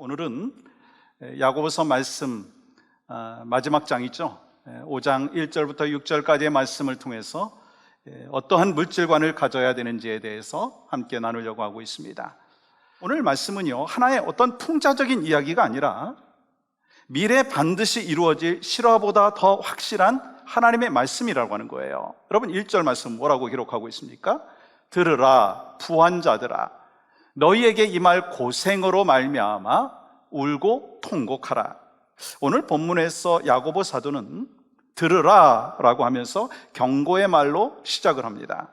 오늘은 야고보서 말씀 마지막 장이죠. 5장 1절부터 6절까지의 말씀을 통해서 어떠한 물질관을 가져야 되는지에 대해서 함께 나누려고 하고 있습니다. 오늘 말씀은요, 하나의 어떤 풍자적인 이야기가 아니라 미래에 반드시 이루어질 실화보다 더 확실한 하나님의 말씀이라고 하는 거예요. 여러분 1절 말씀 뭐라고 기록하고 있습니까? 들으라 부한 자들아, 너희에게 임할 고생으로 말미암아 울고 통곡하라. 오늘 본문에서 야고보 사도는 들으라 라고 하면서 경고의 말로 시작을 합니다.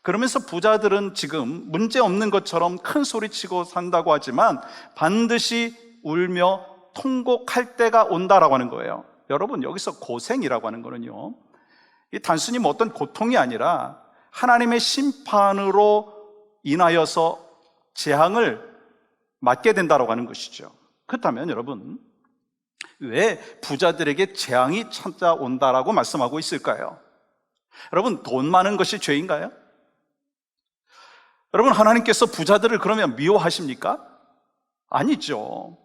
그러면서 부자들은 지금 문제 없는 것처럼 큰 소리치고 산다고 하지만 반드시 울며 통곡할 때가 온다라고 하는 거예요. 여러분, 여기서 고생이라고 하는 거는요, 이 단순히 뭐 어떤 고통이 아니라 하나님의 심판으로 인하여서 재앙을 맞게 된다라고 하는 것이죠. 그렇다면 여러분, 왜 부자들에게 재앙이 찾아온다라고 말씀하고 있을까요? 여러분, 돈 많은 것이 죄인가요? 여러분, 하나님께서 부자들을 그러면 미워하십니까? 아니죠.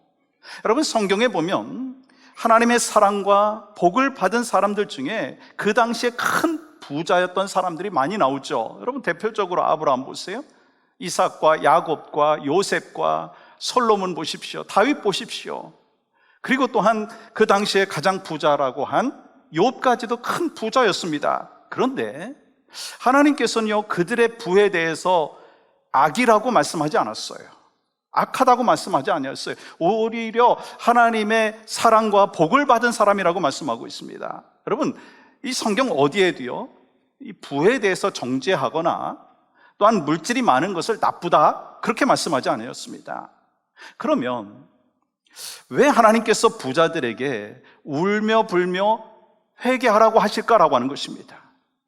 여러분, 성경에 보면 하나님의 사랑과 복을 받은 사람들 중에 그 당시에 큰 부자였던 사람들이 많이 나오죠. 여러분, 대표적으로 아브라함 보세요. 이삭과 야곱과 요셉과 솔로몬 보십시오. 다윗 보십시오. 그리고 또한 그 당시에 가장 부자라고 한 욥까지도 큰 부자였습니다. 그런데 하나님께서는요, 그들의 부에 대해서 악이라고 말씀하지 않았어요. 악하다고 말씀하지 않았어요. 오히려 하나님의 사랑과 복을 받은 사람이라고 말씀하고 있습니다. 여러분, 이 성경 어디에도요, 이 부에 대해서 정죄하거나 또한 물질이 많은 것을 나쁘다 그렇게 말씀하지 않았습니다. 그러면 왜 하나님께서 부자들에게 울며 불며 회개하라고 하실까라고 하는 것입니다.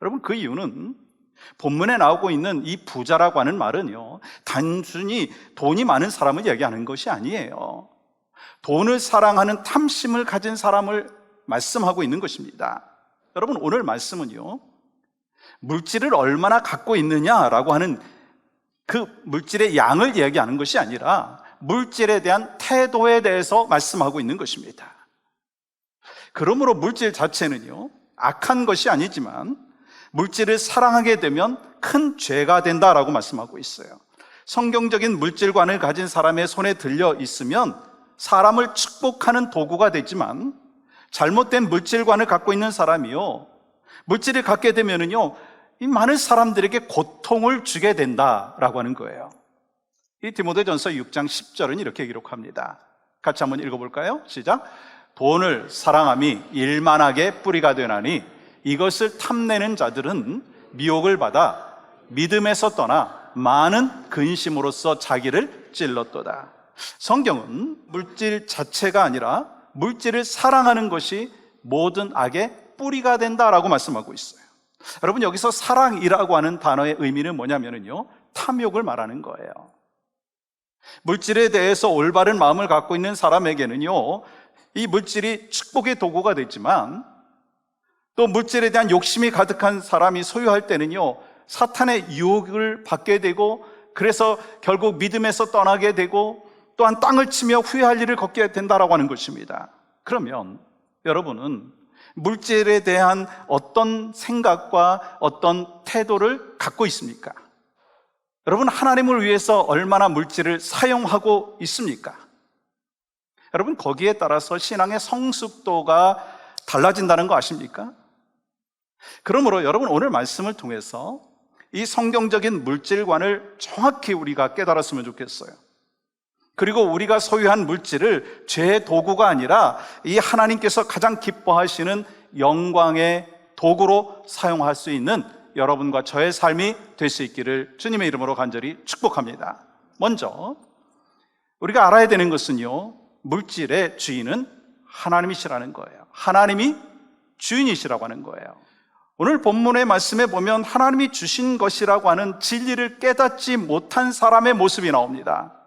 여러분, 그 이유는 본문에 나오고 있는 이 부자라고 하는 말은요, 단순히 돈이 많은 사람을 얘기하는 것이 아니에요. 돈을 사랑하는 탐심을 가진 사람을 말씀하고 있는 것입니다. 여러분, 오늘 말씀은요, 물질을 얼마나 갖고 있느냐라고 하는 그 물질의 양을 이야기하는 것이 아니라 물질에 대한 태도에 대해서 말씀하고 있는 것입니다. 그러므로 물질 자체는요, 악한 것이 아니지만 물질을 사랑하게 되면 큰 죄가 된다라고 말씀하고 있어요. 성경적인 물질관을 가진 사람의 손에 들려 있으면 사람을 축복하는 도구가 되지만, 잘못된 물질관을 갖고 있는 사람이요, 물질을 갖게 되면은요, 이 많은 사람들에게 고통을 주게 된다라고 하는 거예요. 이 디모데전서 6장 10절은 이렇게 기록합니다. 같이 한번 읽어볼까요? 시작. 돈을 사랑함이 일만하게 뿌리가 되나니 이것을 탐내는 자들은 미혹을 받아 믿음에서 떠나 많은 근심으로써 자기를 찔렀도다. 성경은 물질 자체가 아니라 물질을 사랑하는 것이 모든 악의 뿌리가 된다라고 말씀하고 있어요. 여러분, 여기서 사랑이라고 하는 단어의 의미는 뭐냐면요, 탐욕을 말하는 거예요. 물질에 대해서 올바른 마음을 갖고 있는 사람에게는요, 이 물질이 축복의 도구가 되지만, 또 물질에 대한 욕심이 가득한 사람이 소유할 때는요, 사탄의 유혹을 받게 되고, 그래서 결국 믿음에서 떠나게 되고, 또한 땅을 치며 후회할 일을 겪게 된다라고 하는 것입니다. 그러면 여러분은 물질에 대한 어떤 생각과 어떤 태도를 갖고 있습니까? 여러분, 하나님을 위해서 얼마나 물질을 사용하고 있습니까? 여러분, 거기에 따라서 신앙의 성숙도가 달라진다는 거 아십니까? 그러므로 여러분, 오늘 말씀을 통해서 이 성경적인 물질관을 정확히 우리가 깨달았으면 좋겠어요. 그리고 우리가 소유한 물질을 죄의 도구가 아니라 이 하나님께서 가장 기뻐하시는 영광의 도구로 사용할 수 있는 여러분과 저의 삶이 될 수 있기를 주님의 이름으로 간절히 축복합니다. 먼저 우리가 알아야 되는 것은요, 물질의 주인은 하나님이시라는 거예요. 하나님이 주인이시라고 하는 거예요. 오늘 본문의 말씀에 보면 하나님이 주신 것이라고 하는 진리를 깨닫지 못한 사람의 모습이 나옵니다.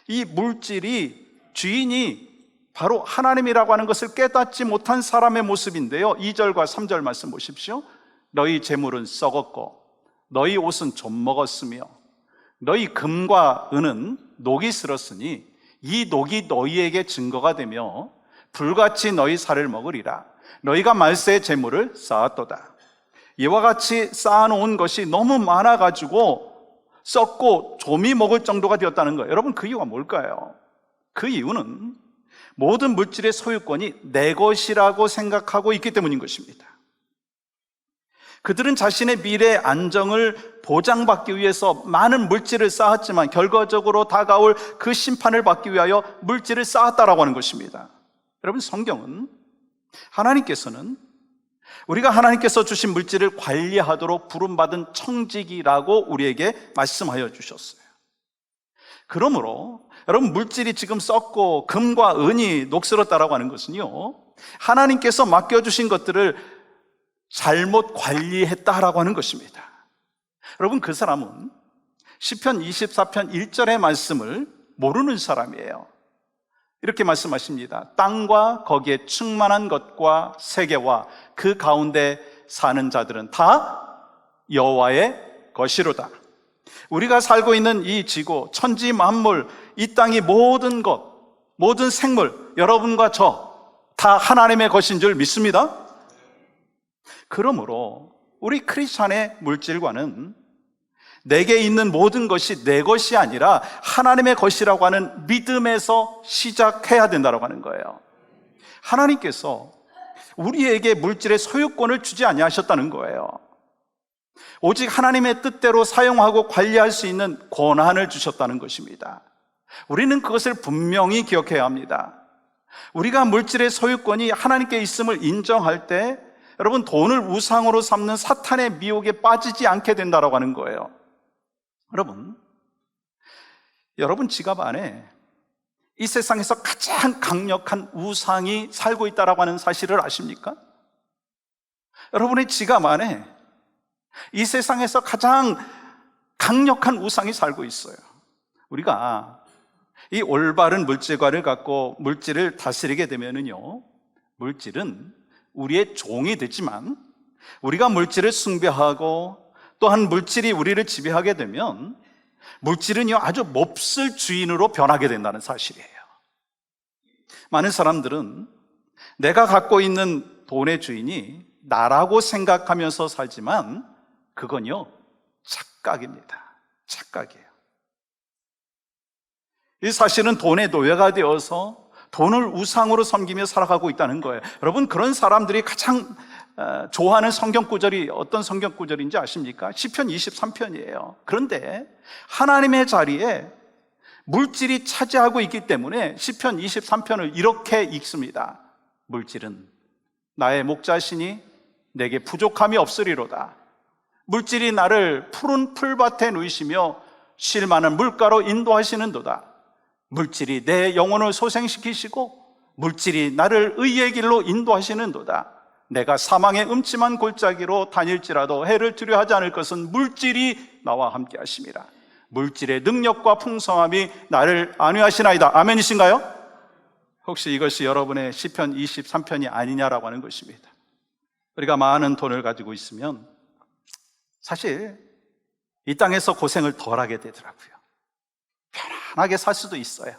이 물질이, 주인이 바로 하나님이라고 하는 것을 깨닫지 못한 사람의 모습인데요, 2절과 3절 말씀 보십시오. 너희 재물은 썩었고 너희 옷은 좀 먹었으며 너희 금과 은은 녹이 슬었으니 이 녹이 너희에게 증거가 되며 불같이 너희 살을 먹으리라. 너희가 말세의 재물을 쌓았도다. 이와 같이 쌓아놓은 것이 너무 많아가지고 썩고 좀이 먹을 정도가 되었다는 거예요. 여러분, 그 이유가 뭘까요? 그 이유는 모든 물질의 소유권이 내 것이라고 생각하고 있기 때문인 것입니다. 그들은 자신의 미래 안정을 보장받기 위해서 많은 물질을 쌓았지만 결과적으로 다가올 그 심판을 받기 위하여 물질을 쌓았다라고 하는 것입니다. 여러분, 성경은 하나님께서는 우리가 하나님께서 주신 물질을 관리하도록 부름받은 청지기라고 우리에게 말씀하여 주셨어요. 그러므로 여러분, 물질이 지금 썩고 금과 은이 녹슬었다라고 하는 것은요, 하나님께서 맡겨주신 것들을 잘못 관리했다라고 하는 것입니다. 여러분, 그 사람은 시편 24편 1절의 말씀을 모르는 사람이에요. 이렇게 말씀하십니다. 땅과 거기에 충만한 것과 세계와 그 가운데 사는 자들은 다 여호와의 것이로다. 우리가 살고 있는 이 지구, 천지 만물, 이 땅의 모든 것, 모든 생물, 여러분과 저 다 하나님의 것인 줄 믿습니다. 그러므로 우리 크리스찬의 물질과는 내게 있는 모든 것이 내 것이 아니라 하나님의 것이라고 하는 믿음에서 시작해야 된다고 하는 거예요. 하나님께서 우리에게 물질의 소유권을 주지 아니하셨다는 거예요. 오직 하나님의 뜻대로 사용하고 관리할 수 있는 권한을 주셨다는 것입니다. 우리는 그것을 분명히 기억해야 합니다. 우리가 물질의 소유권이 하나님께 있음을 인정할 때 여러분, 돈을 우상으로 삼는 사탄의 미혹에 빠지지 않게 된다고 하는 거예요. 여러분 지갑 안에 이 세상에서 가장 강력한 우상이 살고 있다고 하는 사실을 아십니까? 여러분의 지갑 안에 이 세상에서 가장 강력한 우상이 살고 있어요. 우리가 이 올바른 물질관을 갖고 물질을 다스리게 되면은요, 물질은 우리의 종이 되지만 우리가 물질을 숭배하고 또한 물질이 우리를 지배하게 되면 물질은요, 아주 몹쓸 주인으로 변하게 된다는 사실이에요. 많은 사람들은 내가 갖고 있는 돈의 주인이 나라고 생각하면서 살지만 그건요, 착각입니다. 착각이에요. 이 사실은 돈의 노예가 되어서 돈을 우상으로 섬기며 살아가고 있다는 거예요. 여러분, 그런 사람들이 가장 좋아하는 성경 구절이 어떤 성경 구절인지 아십니까? 시편 23편이에요. 그런데 하나님의 자리에 물질이 차지하고 있기 때문에 시편 23편을 이렇게 읽습니다. 물질은 나의 목자시니 내게 부족함이 없으리로다. 물질이 나를 푸른 풀밭에 누이시며 쉴 만한 물가로 인도하시는도다. 물질이 내 영혼을 소생시키시고 물질이 나를 의의 길로 인도하시는도다. 내가 사망의 음침한 골짜기로 다닐지라도 해를 두려워하지 않을 것은 물질이 나와 함께 하심이라. 물질의 능력과 풍성함이 나를 안위하시나이다. 아멘이신가요? 혹시 이것이 여러분의 시편 23편이 아니냐라고 하는 것입니다. 우리가 많은 돈을 가지고 있으면 사실 이 땅에서 고생을 덜 하게 되더라고요. 편안하게 살 수도 있어요.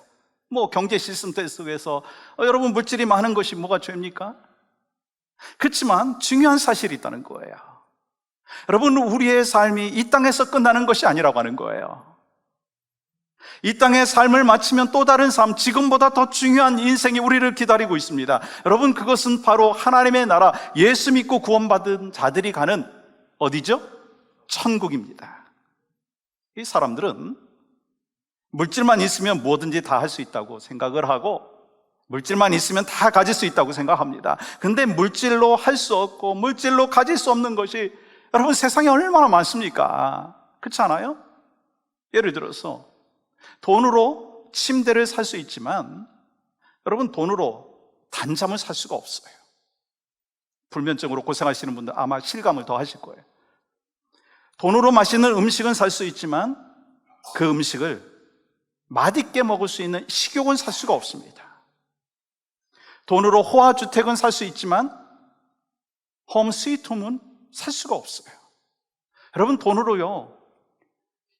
경제 시스템 속에서 여러분, 물질이 많은 것이 뭐가 죄입니까? 그렇지만 중요한 사실이 있다는 거예요. 여러분, 우리의 삶이 이 땅에서 끝나는 것이 아니라고 하는 거예요. 이 땅의 삶을 마치면 또 다른 삶, 지금보다 더 중요한 인생이 우리를 기다리고 있습니다. 여러분, 그것은 바로 하나님의 나라, 예수 믿고 구원받은 자들이 가는 어디죠? 천국입니다. 이 사람들은 물질만 있으면 뭐든지 다 할 수 있다고 생각을 하고 물질만 있으면 다 가질 수 있다고 생각합니다. 근데 물질로 할 수 없고 물질로 가질 수 없는 것이 여러분 세상에 얼마나 많습니까? 그렇지 않아요? 예를 들어서 돈으로 침대를 살 수 있지만 여러분, 돈으로 단잠을 살 수가 없어요. 불면증으로 고생하시는 분들 아마 실감을 더 하실 거예요. 돈으로 맛있는 음식은 살 수 있지만 그 음식을 맛있게 먹을 수 있는 식욕은 살 수가 없습니다. 돈으로 호화주택은 살 수 있지만 홈 스위트홈은 살 수가 없어요. 여러분, 돈으로요,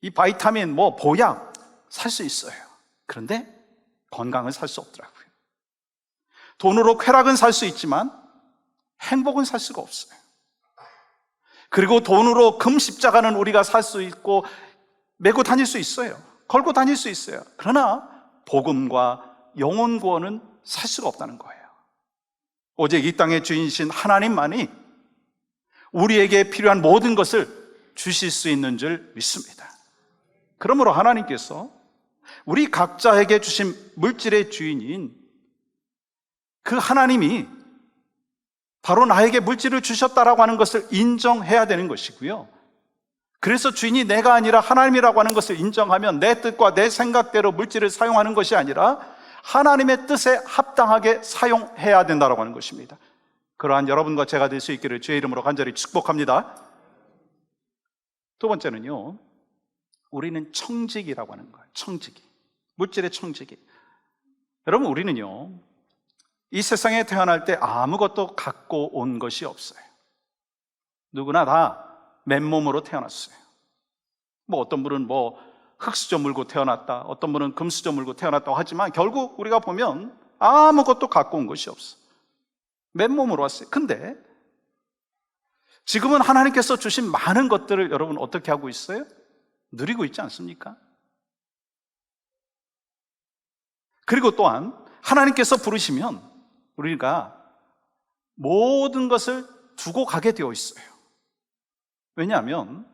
이 바이타민, 보약 살 수 있어요. 그런데 건강은 살 수 없더라고요. 돈으로 쾌락은 살 수 있지만 행복은 살 수가 없어요. 그리고 돈으로 금십자가는 우리가 살 수 있고 메고 다닐 수 있어요. 걸고 다닐 수 있어요. 그러나 복음과 영혼 구원은 살 수가 없다는 거예요. 오직 이 땅의 주인이신 하나님만이 우리에게 필요한 모든 것을 주실 수 있는 줄 믿습니다. 그러므로 하나님께서 우리 각자에게 주신 물질의 주인인 그 하나님이 바로 나에게 물질을 주셨다라고 하는 것을 인정해야 되는 것이고요. 그래서 주인이 내가 아니라 하나님이라고 하는 것을 인정하면 내 뜻과 내 생각대로 물질을 사용하는 것이 아니라 하나님의 뜻에 합당하게 사용해야 된다고 하는 것입니다. 그러한 여러분과 제가 될 수 있기를 주의 이름으로 간절히 축복합니다. 두 번째는요, 우리는 청지기라고 하는 거예요. 청지기, 물질의 청지기. 여러분, 우리는요 이 세상에 태어날 때 아무것도 갖고 온 것이 없어요. 누구나 다 맨몸으로 태어났어요. 어떤 분은 흙수저 물고 태어났다, 어떤 분은 금수저 물고 태어났다고 하지만 결국 우리가 보면 아무것도 갖고 온 것이 없어. 맨몸으로 왔어요. 근데 지금은 하나님께서 주신 많은 것들을 여러분 어떻게 하고 있어요? 누리고 있지 않습니까? 그리고 또한 하나님께서 부르시면 우리가 모든 것을 두고 가게 되어 있어요. 왜냐하면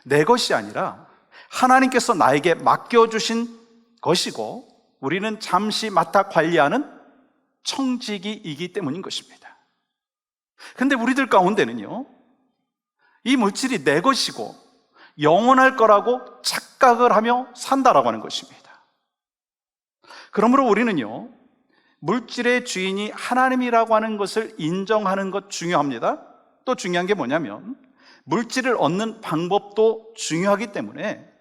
내 것이 아니라 하나님께서 나에게 맡겨주신 것이고 우리는 잠시 맡아 관리하는 청지기이기 때문인 것입니다. 근데 우리들 가운데는요, 이 물질이 내 것이고 영원할 거라고 착각을 하며 산다라고 하는 것입니다. 그러므로 우리는요, 물질의 주인이 하나님이라고 하는 것을 인정하는 것 중요합니다. 또 중요한 게 뭐냐면 물질을 얻는 방법도 중요하기 때문에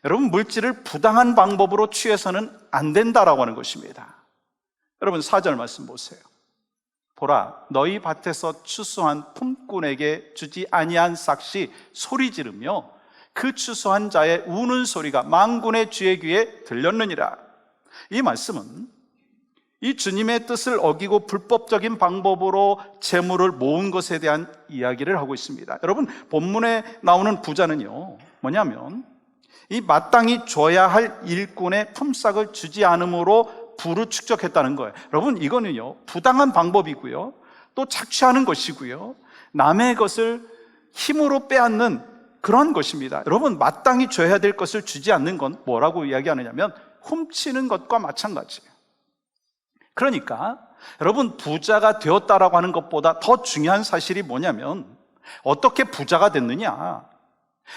여러분, 물질을 부당한 방법으로 취해서는 안 된다라고 하는 것입니다. 여러분, 4절 말씀 보세요. 보라, 너희 밭에서 추수한 품꾼에게 주지 아니한 삭시 소리 지르며 그 추수한 자의 우는 소리가 만군의 주의 귀에 들렸느니라. 이 말씀은 이 주님의 뜻을 어기고 불법적인 방법으로 재물을 모은 것에 대한 이야기를 하고 있습니다. 여러분, 본문에 나오는 부자는요, 뭐냐면 이 마땅히 줘야 할 일꾼의 품삯을 주지 않음으로 부를 축적했다는 거예요. 여러분, 이거는요, 부당한 방법이고요, 또 착취하는 것이고요, 남의 것을 힘으로 빼앗는 그런 것입니다. 여러분, 마땅히 줘야 될 것을 주지 않는 건 뭐라고 이야기하느냐면 훔치는 것과 마찬가지예요. 그러니까 여러분, 부자가 되었다라고 하는 것보다 더 중요한 사실이 뭐냐면 어떻게 부자가 됐느냐,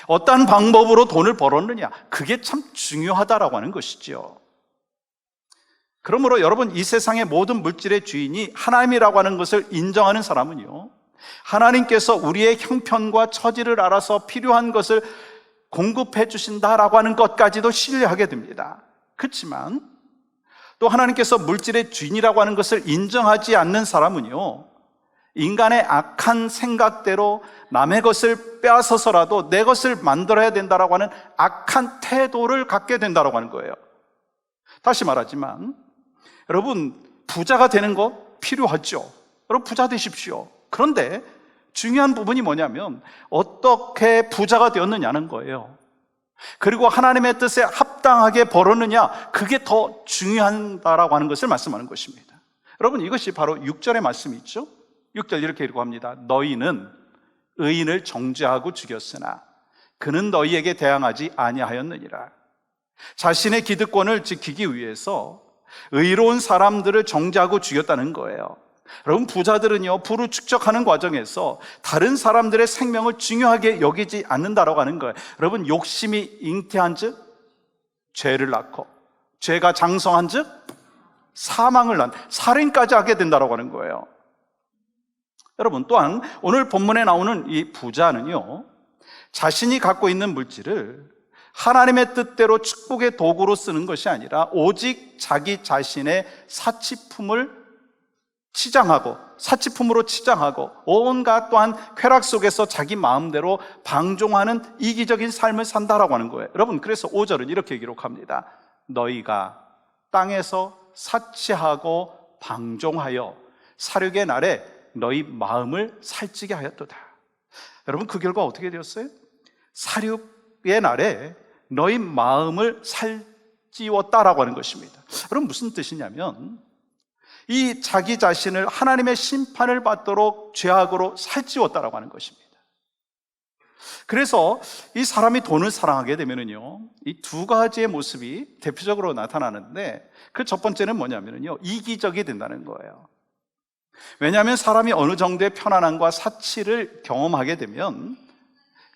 어떠한 방법으로 돈을 벌었느냐, 그게 참 중요하다라고 하는 것이죠. 그러므로 여러분, 이 세상의 모든 물질의 주인이 하나님이라고 하는 것을 인정하는 사람은요, 하나님께서 우리의 형편과 처지를 알아서 필요한 것을 공급해 주신다라고 하는 것까지도 신뢰하게 됩니다. 그렇지만 또 하나님께서 물질의 주인이라고 하는 것을 인정하지 않는 사람은요, 인간의 악한 생각대로 남의 것을 빼앗아서라도 내 것을 만들어야 된다라고 하는 악한 태도를 갖게 된다라고 하는 거예요. 다시 말하지만 여러분, 부자가 되는 거 필요하죠. 여러분, 부자 되십시오. 그런데 중요한 부분이 뭐냐면 어떻게 부자가 되었느냐는 거예요. 그리고 하나님의 뜻에 합당하게 벌었느냐, 그게 더 중요하다라고 하는 것을 말씀하는 것입니다. 여러분, 이것이 바로 6절의 말씀이 있죠. 6절 이렇게 읽어갑니다. 너희는 의인을 정죄하고 죽였으나 그는 너희에게 대항하지 아니하였느니라. 자신의 기득권을 지키기 위해서 의로운 사람들을 정죄하고 죽였다는 거예요. 여러분, 부자들은요, 부를 축적하는 과정에서 다른 사람들의 생명을 중요하게 여기지 않는다라고 하는 거예요. 여러분, 욕심이 잉태한 즉 죄를 낳고, 죄가 장성한 즉 사망을 낳는, 살인까지 하게 된다라고 하는 거예요. 여러분, 또한 오늘 본문에 나오는 이 부자는요, 자신이 갖고 있는 물질을 하나님의 뜻대로 축복의 도구로 쓰는 것이 아니라 오직 자기 자신의 사치품을 치장하고, 사치품으로 치장하고 온갖 또한 쾌락 속에서 자기 마음대로 방종하는 이기적인 삶을 산다라고 하는 거예요. 여러분, 그래서 5절은 이렇게 기록합니다. 너희가 땅에서 사치하고 방종하여 살육의 날에 너희 마음을 살찌게 하였도다. 여러분, 그 결과 어떻게 되었어요? 살육의 날에 너희 마음을 살찌웠다라고 하는 것입니다. 여러분, 무슨 뜻이냐면 이 자기 자신을 하나님의 심판을 받도록 죄악으로 살찌웠다라고 하는 것입니다. 그래서 이 사람이 돈을 사랑하게 되면은요, 이 두 가지의 모습이 대표적으로 나타나는데, 그 첫 번째는 뭐냐면요, 이기적이 된다는 거예요. 왜냐하면 사람이 어느 정도의 편안함과 사치를 경험하게 되면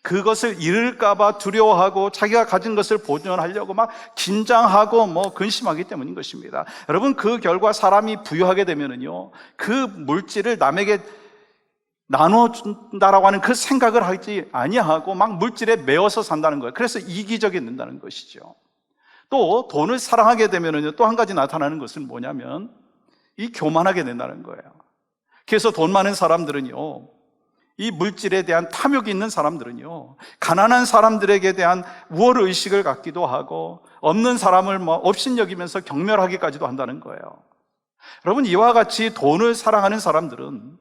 그것을 잃을까봐 두려워하고 자기가 가진 것을 보존하려고 막 긴장하고 근심하기 때문인 것입니다. 여러분, 그 결과 사람이 부유하게 되면은요, 그 물질을 남에게 나눠준다라고 하는 그 생각을 하지 아니하고 막 물질에 매어서 산다는 거예요. 그래서 이기적이 된다는 것이죠. 또 돈을 사랑하게 되면은요, 또 한 가지 나타나는 것은 뭐냐면 이 교만하게 된다는 거예요. 그래서 돈 많은 사람들은요, 이 물질에 대한 탐욕이 있는 사람들은요, 가난한 사람들에게 대한 우월 의식을 갖기도 하고 없는 사람을 업신여기면서 경멸하기까지도 한다는 거예요. 여러분, 이와 같이 돈을 사랑하는 사람들은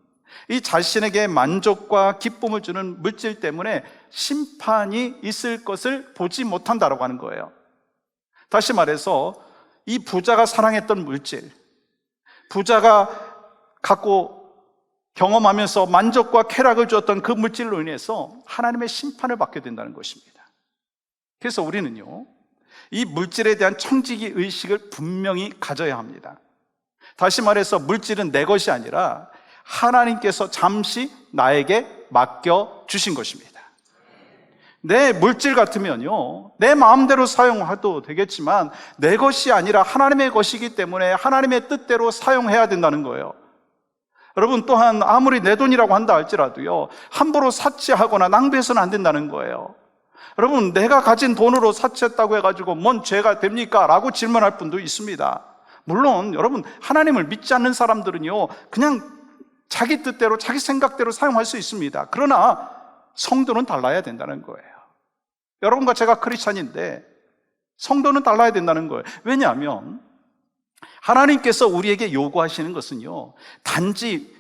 이 자신에게 만족과 기쁨을 주는 물질 때문에 심판이 있을 것을 보지 못한다라고 하는 거예요. 다시 말해서 이 부자가 사랑했던 물질, 부자가 갖고 경험하면서 만족과 쾌락을 주었던 그 물질로 인해서 하나님의 심판을 받게 된다는 것입니다. 그래서 우리는요, 이 물질에 대한 청지기 의식을 분명히 가져야 합니다. 다시 말해서 물질은 내 것이 아니라 하나님께서 잠시 나에게 맡겨주신 것입니다. 내 물질 같으면요, 내 마음대로 사용해도 되겠지만 내 것이 아니라 하나님의 것이기 때문에 하나님의 뜻대로 사용해야 된다는 거예요. 여러분, 또한 아무리 내 돈이라고 한다 할지라도요, 함부로 사치하거나 낭비해서는 안 된다는 거예요. 여러분, 내가 가진 돈으로 사치했다고 해가지고 뭔 죄가 됩니까? 라고 질문할 분도 있습니다. 물론 여러분, 하나님을 믿지 않는 사람들은요, 그냥 자기 뜻대로 자기 생각대로 사용할 수 있습니다. 그러나 성도는 달라야 된다는 거예요. 여러분과 제가 크리스찬인데 성도는 달라야 된다는 거예요. 왜냐하면 하나님께서 우리에게 요구하시는 것은요, 단지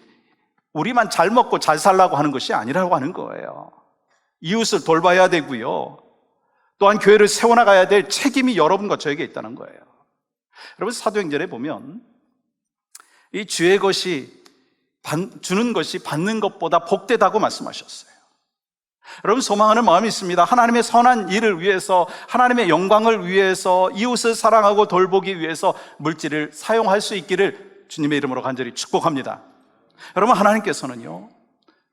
우리만 잘 먹고 잘 살라고 하는 것이 아니라고 하는 거예요. 이웃을 돌봐야 되고요, 또한 교회를 세워나가야 될 책임이 여러분과 저에게 있다는 거예요. 여러분, 사도행전에 보면 이 주의 것이 주는 것이 받는 것보다 복되다고 말씀하셨어요. 여러분, 소망하는 마음이 있습니다. 하나님의 선한 일을 위해서, 하나님의 영광을 위해서, 이웃을 사랑하고 돌보기 위해서 물질을 사용할 수 있기를 주님의 이름으로 간절히 축복합니다. 여러분, 하나님께서는요,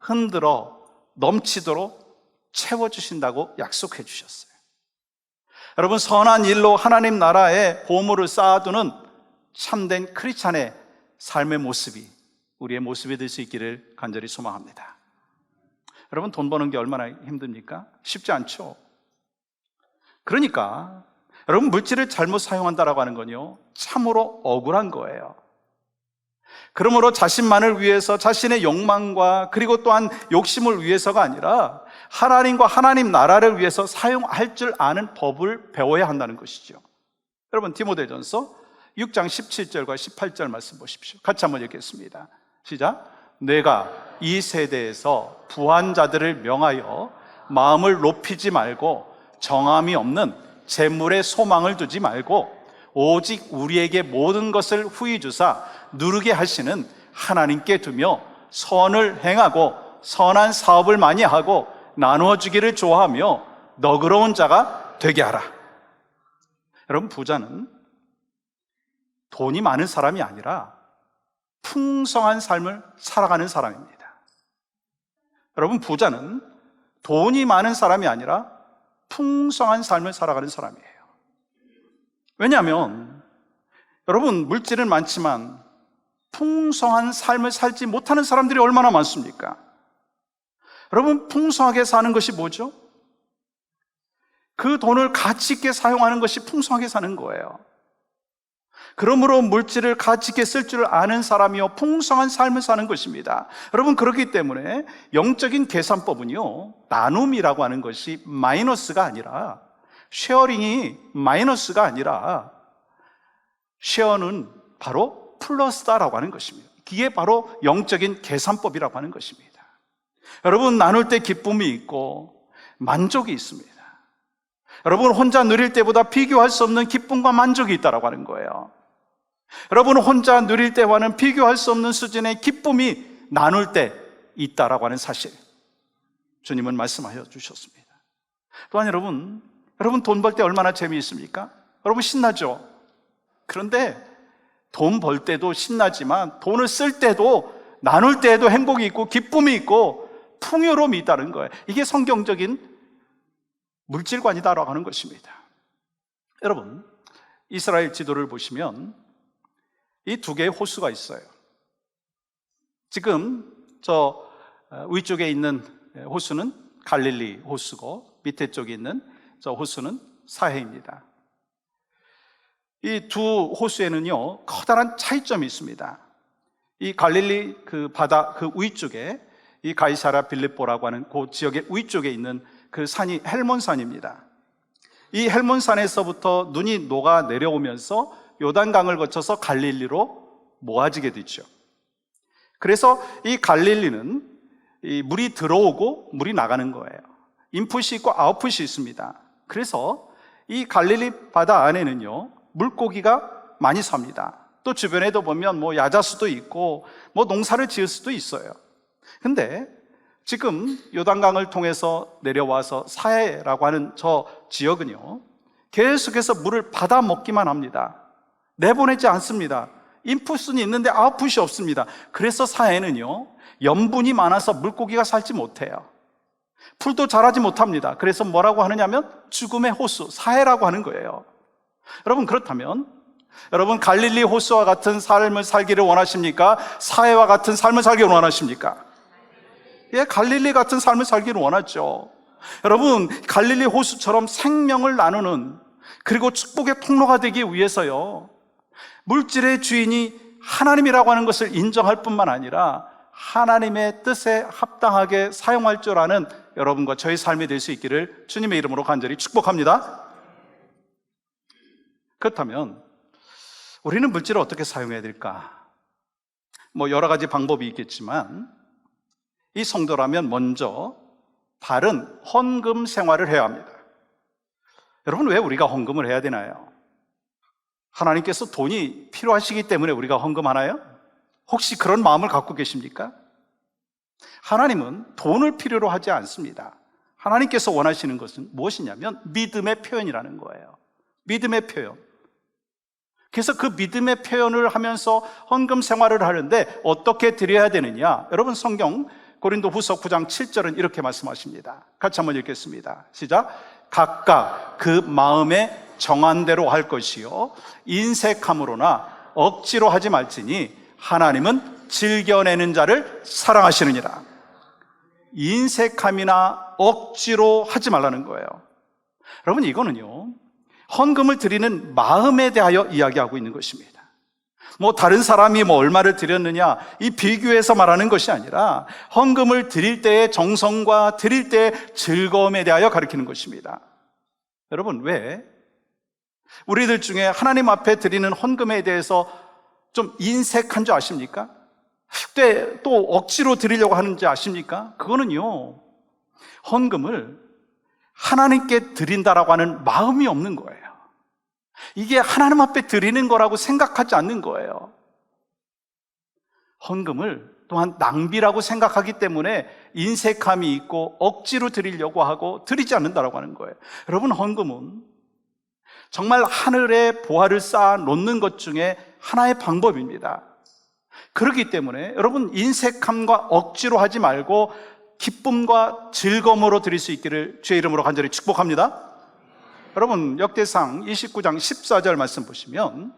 흔들어 넘치도록 채워주신다고 약속해 주셨어요. 여러분, 선한 일로 하나님 나라에 보물을 쌓아두는 참된 크리스찬의 삶의 모습이 우리의 모습이 될 수 있기를 간절히 소망합니다. 여러분, 돈 버는 게 얼마나 힘듭니까? 쉽지 않죠. 그러니까 여러분, 물질을 잘못 사용한다라고 하는 건요, 참으로 억울한 거예요. 그러므로 자신만을 위해서, 자신의 욕망과 그리고 또한 욕심을 위해서가 아니라 하나님과 하나님 나라를 위해서 사용할 줄 아는 법을 배워야 한다는 것이죠. 여러분, 디모데전서 6장 17절과 18절 말씀 보십시오. 같이 한번 읽겠습니다. 시작. 내가 이 세대에서 부한 자들을 명하여 마음을 높이지 말고 정함이 없는 재물에 소망을 두지 말고 오직 우리에게 모든 것을 후히 주사 누르게 하시는 하나님께 두며 선을 행하고 선한 사업을 많이 하고 나누어 주기를 좋아하며 너그러운 자가 되게 하라. 여러분, 부자는 돈이 많은 사람이 아니라 풍성한 삶을 살아가는 사람입니다. 여러분, 부자는 돈이 많은 사람이 아니라 풍성한 삶을 살아가는 사람이에요. 왜냐하면 여러분, 물질은 많지만 풍성한 삶을 살지 못하는 사람들이 얼마나 많습니까? 여러분, 풍성하게 사는 것이 뭐죠? 그 돈을 가치 있게 사용하는 것이 풍성하게 사는 거예요. 그러므로 물질을 가치 있게 쓸 줄 아는 사람이요, 풍성한 삶을 사는 것입니다. 여러분, 그렇기 때문에 영적인 계산법은요, 나눔이라고 하는 것이 마이너스가 아니라, 쉐어링이 마이너스가 아니라 쉐어는 바로 플러스다라고 하는 것입니다. 이게 바로 영적인 계산법이라고 하는 것입니다. 여러분, 나눌 때 기쁨이 있고 만족이 있습니다. 여러분, 혼자 누릴 때보다 비교할 수 없는 기쁨과 만족이 있다라고 하는 거예요. 여러분, 혼자 누릴 때와는 비교할 수 없는 수준의 기쁨이 나눌 때 있다라고 하는 사실, 주님은 말씀하여 주셨습니다. 또한 여러분 돈 벌 때 얼마나 재미있습니까? 여러분, 신나죠? 그런데 돈 벌 때도 신나지만 돈을 쓸 때도, 나눌 때에도 행복이 있고 기쁨이 있고 풍요로움이 있다는 거예요. 이게 성경적인 물질관이다라고 하는 것입니다. 여러분, 이스라엘 지도를 보시면 이 두 개의 호수가 있어요. 지금 저 위쪽에 있는 호수는 갈릴리 호수고, 밑에 쪽에 있는 저 호수는 사해입니다. 이 두 호수에는요, 커다란 차이점이 있습니다. 이 갈릴리 그 바다 그 위쪽에 이 가이사라 빌립보라고 하는 그 지역의 위쪽에 있는 그 산이 헬몬산입니다. 이 헬몬산에서부터 눈이 녹아 내려오면서 요단강을 거쳐서 갈릴리로 모아지게 되죠. 그래서 이 갈릴리는 이 물이 들어오고 물이 나가는 거예요. 인풋이 있고 아웃풋이 있습니다. 그래서 이 갈릴리 바다 안에는요, 물고기가 많이 삽니다. 또 주변에도 보면 뭐 야자수도 있고 뭐 농사를 지을 수도 있어요. 근데 지금 요단강을 통해서 내려와서 사해라고 하는 저 지역은요, 계속해서 물을 받아 먹기만 합니다. 내보내지 않습니다. 인풋은 있는데 아웃풋이 없습니다. 그래서 사해는요, 염분이 많아서 물고기가 살지 못해요. 풀도 자라지 못합니다. 그래서 뭐라고 하느냐면 죽음의 호수, 사해라고 하는 거예요. 여러분, 그렇다면 여러분, 갈릴리 호수와 같은 삶을 살기를 원하십니까? 사해와 같은 삶을 살기를 원하십니까? 예, 갈릴리 같은 삶을 살기를 원하죠. 여러분, 갈릴리 호수처럼 생명을 나누는, 그리고 축복의 통로가 되기 위해서요, 물질의 주인이 하나님이라고 하는 것을 인정할 뿐만 아니라 하나님의 뜻에 합당하게 사용할 줄 아는 여러분과 저의 삶이 될 수 있기를 주님의 이름으로 간절히 축복합니다. 그렇다면 우리는 물질을 어떻게 사용해야 될까? 뭐 여러 가지 방법이 있겠지만, 이 성도라면 먼저 바른 헌금 생활을 해야 합니다. 여러분, 왜 우리가 헌금을 해야 되나요? 하나님께서 돈이 필요하시기 때문에 우리가 헌금하나요? 혹시 그런 마음을 갖고 계십니까? 하나님은 돈을 필요로 하지 않습니다. 하나님께서 원하시는 것은 무엇이냐면 믿음의 표현이라는 거예요. 믿음의 표현. 그래서 그 믿음의 표현을 하면서 헌금 생활을 하는데 어떻게 드려야 되느냐? 여러분, 성경 고린도후서 9장 7절은 이렇게 말씀하십니다. 같이 한번 읽겠습니다. 시작. 각각 그 마음에 정한 대로 할 것이요, 인색함으로나 억지로 하지 말지니 하나님은 즐겨내는 자를 사랑하시느니라. 인색함이나 억지로 하지 말라는 거예요. 여러분, 이거는요, 헌금을 드리는 마음에 대하여 이야기하고 있는 것입니다. 뭐 다른 사람이 뭐 얼마를 드렸느냐, 이 비교해서 말하는 것이 아니라 헌금을 드릴 때의 정성과 드릴 때의 즐거움에 대하여 가리키는 것입니다. 여러분, 왜 우리들 중에 하나님 앞에 드리는 헌금에 대해서 좀 인색한 줄 아십니까? 또 억지로 드리려고 하는지 아십니까? 그거는요, 헌금을 하나님께 드린다라고 하는 마음이 없는 거예요. 이게 하나님 앞에 드리는 거라고 생각하지 않는 거예요. 헌금을 또한 낭비라고 생각하기 때문에 인색함이 있고 억지로 드리려고 하고 드리지 않는다라고 하는 거예요. 여러분, 헌금은 정말 하늘에 보화를 쌓아 놓는 것 중에 하나의 방법입니다. 그렇기 때문에 여러분, 인색함과 억지로 하지 말고 기쁨과 즐거움으로 드릴 수 있기를 주의 이름으로 간절히 축복합니다. 여러분, 역대상 29장 14절 말씀 보시면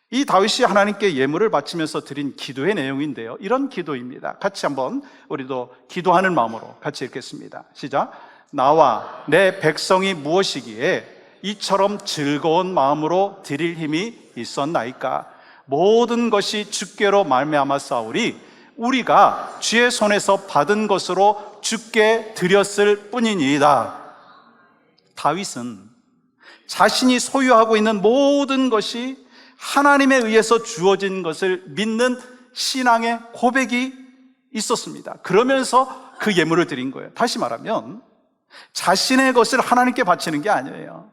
이 다윗이 하나님께 예물을 바치면서 드린 기도의 내용인데요, 이런 기도입니다. 같이 한번 우리도 기도하는 마음으로 같이 읽겠습니다. 시작. 나와 내 백성이 무엇이기에 이처럼 즐거운 마음으로 드릴 힘이 있었나이까? 모든 것이 주께로 말미암았사오니 우리가 주의 손에서 받은 것으로 주께 드렸을 뿐이니이다. 다윗은 자신이 소유하고 있는 모든 것이 하나님에 의해서 주어진 것을 믿는 신앙의 고백이 있었습니다. 그러면서 그 예물을 드린 거예요. 다시 말하면 자신의 것을 하나님께 바치는 게 아니에요.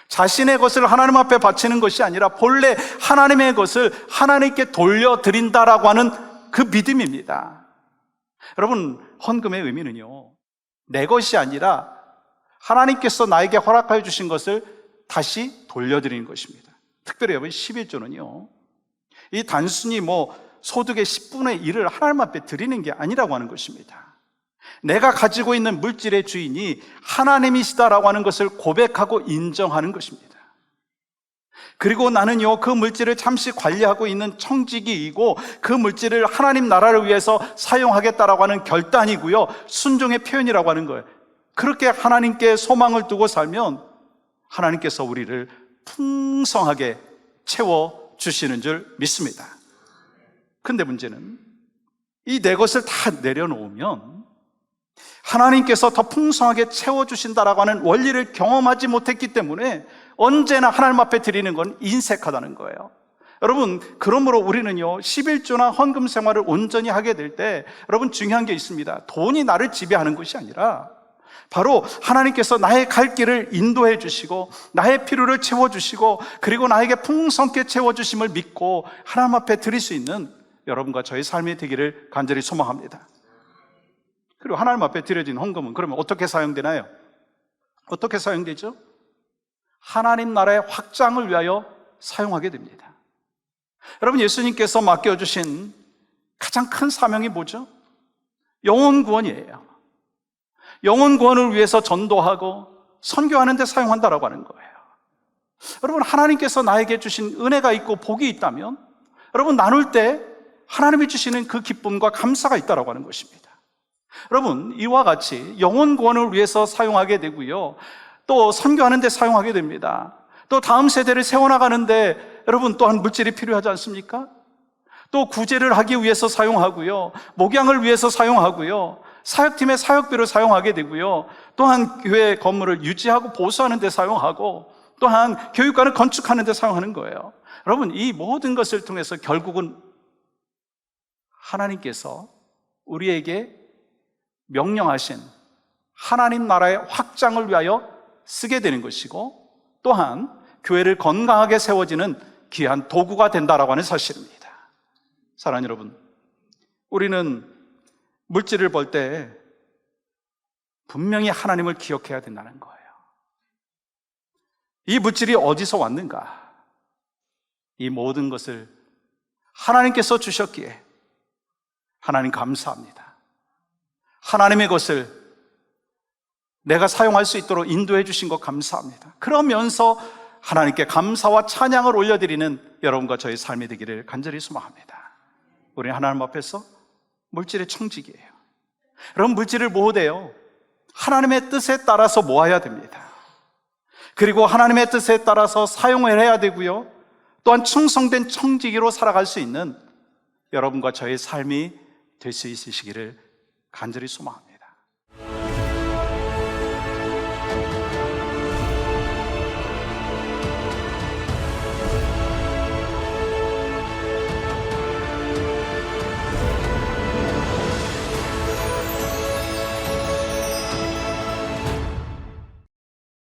자신의 것을 하나님 앞에 바치는 것이 아니라 본래 하나님의 것을 하나님께 돌려드린다라고 하는 그 믿음입니다. 여러분, 헌금의 의미는요, 내 것이 아니라 하나님께서 나에게 허락하여 주신 것을 다시 돌려드리는 것입니다. 특별히 여러분, 11조는요, 이 단순히 소득의 10분의 1을 하나님 앞에 드리는 게 아니라고 하는 것입니다. 내가 가지고 있는 물질의 주인이 하나님이시다라고 하는 것을 고백하고 인정하는 것입니다. 그리고 나는요, 그 물질을 잠시 관리하고 있는 청지기이고 그 물질을 하나님 나라를 위해서 사용하겠다라고 하는 결단이고요, 순종의 표현이라고 하는 거예요. 그렇게 하나님께 소망을 두고 살면 하나님께서 우리를 풍성하게 채워주시는 줄 믿습니다. 근데 문제는 이 내 것을 다 내려놓으면 하나님께서 더 풍성하게 채워주신다라고 하는 원리를 경험하지 못했기 때문에 언제나 하나님 앞에 드리는 건 인색하다는 거예요. 여러분, 그러므로 우리는요, 11조나 헌금 생활을 온전히 하게 될 때 여러분, 중요한 게 있습니다. 돈이 나를 지배하는 것이 아니라 바로 하나님께서 나의 갈 길을 인도해 주시고 나의 필요를 채워주시고 그리고 나에게 풍성케 채워주심을 믿고 하나님 앞에 드릴 수 있는 여러분과 저의 삶이 되기를 간절히 소망합니다. 그리고 하나님 앞에 드려진 헌금은 그러면 어떻게 사용되나요? 어떻게 사용되죠? 하나님 나라의 확장을 위하여 사용하게 됩니다. 여러분, 예수님께서 맡겨주신 가장 큰 사명이 뭐죠? 영혼 구원이에요. 영혼 구원을 위해서 전도하고 선교하는 데 사용한다라고 하는 거예요. 여러분, 하나님께서 나에게 주신 은혜가 있고 복이 있다면 여러분, 나눌 때 하나님이 주시는 그 기쁨과 감사가 있다라고 하는 것입니다. 여러분, 이와 같이 영혼 구원을 위해서 사용하게 되고요, 또 선교하는 데 사용하게 됩니다. 또 다음 세대를 세워나가는데 여러분, 또한 물질이 필요하지 않습니까? 또 구제를 하기 위해서 사용하고요, 목양을 위해서 사용하고요, 사역팀의 사역비로 사용하게 되고요, 또한 교회 건물을 유지하고 보수하는 데 사용하고 또한 교육관을 건축하는 데 사용하는 거예요. 여러분, 이 모든 것을 통해서 결국은 하나님께서 우리에게 명령하신 하나님 나라의 확장을 위하여 쓰게 되는 것이고 또한 교회를 건강하게 세워지는 귀한 도구가 된다라고 하는 사실입니다. 사랑하는 여러분, 우리는 물질을 벌 때 분명히 하나님을 기억해야 된다는 거예요. 이 물질이 어디서 왔는가? 이 모든 것을 하나님께서 주셨기에 하나님 감사합니다. 하나님의 것을 내가 사용할 수 있도록 인도해 주신 것 감사합니다. 그러면서 하나님께 감사와 찬양을 올려드리는 여러분과 저의 삶이 되기를 간절히 소망합니다. 우리는 하나님 앞에서 물질의 청지기예요. 여러분, 물질을 모으되요 하나님의 뜻에 따라서 모아야 됩니다. 그리고 하나님의 뜻에 따라서 사용을 해야 되고요, 또한 충성된 청지기로 살아갈 수 있는 여러분과 저의 삶이 될 수 있으시기를 간절히 소망합니다.